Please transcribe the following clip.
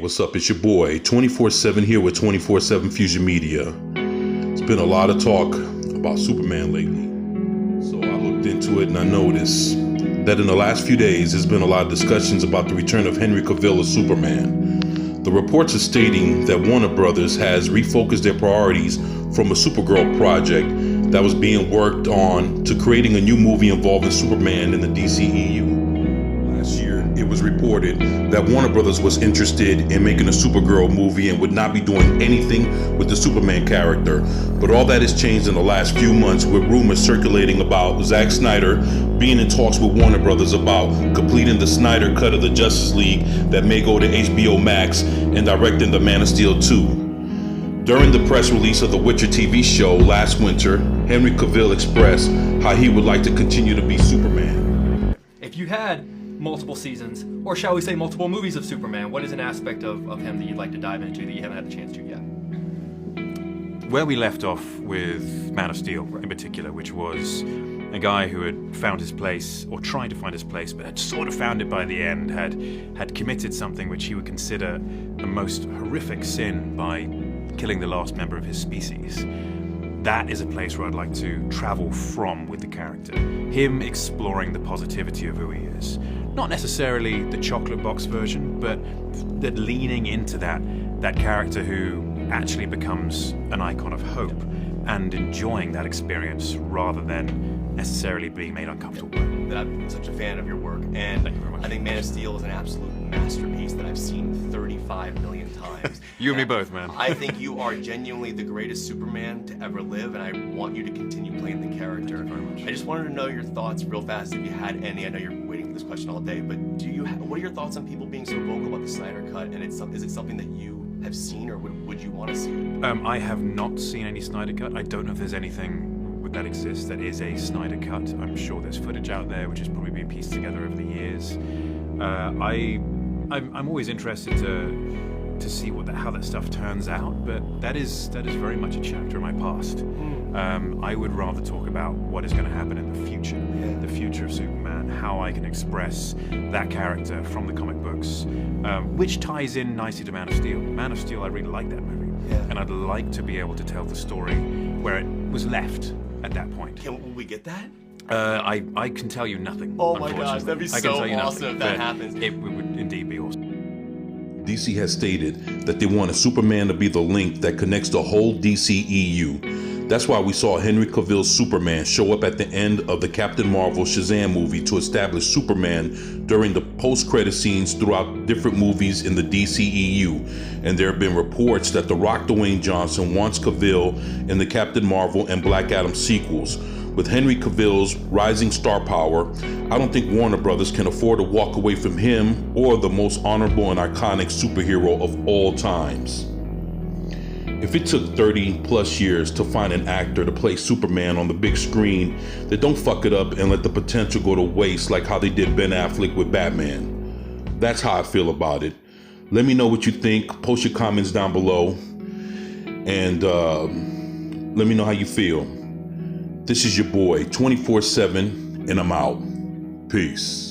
What's up? It's your boy, 24/7 here with 24/7 Fusion Media. It's been a lot of talk about Superman lately. So I looked into it and I noticed that in the last few days, there's been a lot of discussions about the return of Henry Cavill as Superman. The reports are stating that Warner Brothers has refocused their priorities from a Supergirl project that was being worked on to creating a new movie involving Superman in the DCEU. Last year, it was reported that Warner Brothers was interested in making a Supergirl movie and would not be doing anything with the Superman character. But all that has changed in the last few months, with rumors circulating about Zack Snyder being in talks with Warner Brothers about completing the Snyder cut of the Justice League that may go to HBO Max and directing the Man of Steel 2. During the press release of the Witcher TV show last winter, Henry Cavill expressed how he would like to continue to be Superman. If you had multiple seasons, or shall we say multiple movies of Superman, what is an aspect of him that you'd like to dive into that you haven't had the chance to yet? Where we left off with Man of Steel in particular, which was a guy who had found his place, or tried to find his place, but had sort of found it by the end, had committed something which he would consider the most horrific sin by killing the last member of his species. That is a place where I'd like to travel from with the character. Him exploring the positivity of who he is. Not necessarily the chocolate box version, but that leaning into that character who actually becomes an icon of hope and enjoying that experience rather than necessarily being made uncomfortable by it. That I'm such a fan of your work, and Thank you very much. I think Man of Steel is an absolute masterpiece that I've seen 35 million times. You and me both, man. I think you are genuinely the greatest Superman to ever live, and I want you to continue playing the character. Thank you very much. I just wanted to know your thoughts real fast, if you had any. I know you're waiting for this question all day, but what are your thoughts on people being so vocal about the Snyder Cut, and is it something that you have seen, or would you want to see it? I have not seen any Snyder Cut. I don't know if there's anything that exists that is a Snyder Cut. I'm sure there's footage out there which has probably been pieced together over the years. I'm always interested to see how that stuff turns out, but that is very much a chapter in my past. I would rather talk about what is going to happen in the future, the future of Superman, how I can express that character from the comic books, which ties in nicely to Man of Steel. Man of Steel, I really like that movie, and I'd like to be able to tell the story where it was left at that point. Will we get that? I can tell you nothing. Oh my gosh, that'd be I can so tell you awesome nothing, if that but happens. It would indeed be awesome. DC has stated that they want a Superman to be the link that connects the whole DCEU. That's why we saw Henry Cavill's Superman show up at the end of the Captain Marvel Shazam movie to establish Superman during the post-credit scenes throughout different movies in the DCEU. And there have been reports that The Rock Dwayne Johnson wants Cavill in the Captain Marvel and Black Adam sequels. With Henry Cavill's rising star power, I don't think Warner Brothers can afford to walk away from him or the most honorable and iconic superhero of all times. If it took 30 plus years to find an actor to play Superman on the big screen, then don't fuck it up and let the potential go to waste like how they did Ben Affleck with Batman. That's how I feel about it. Let me know what you think. Post your comments down below and let me know how you feel. This is your boy, 24/7, and I'm out. Peace.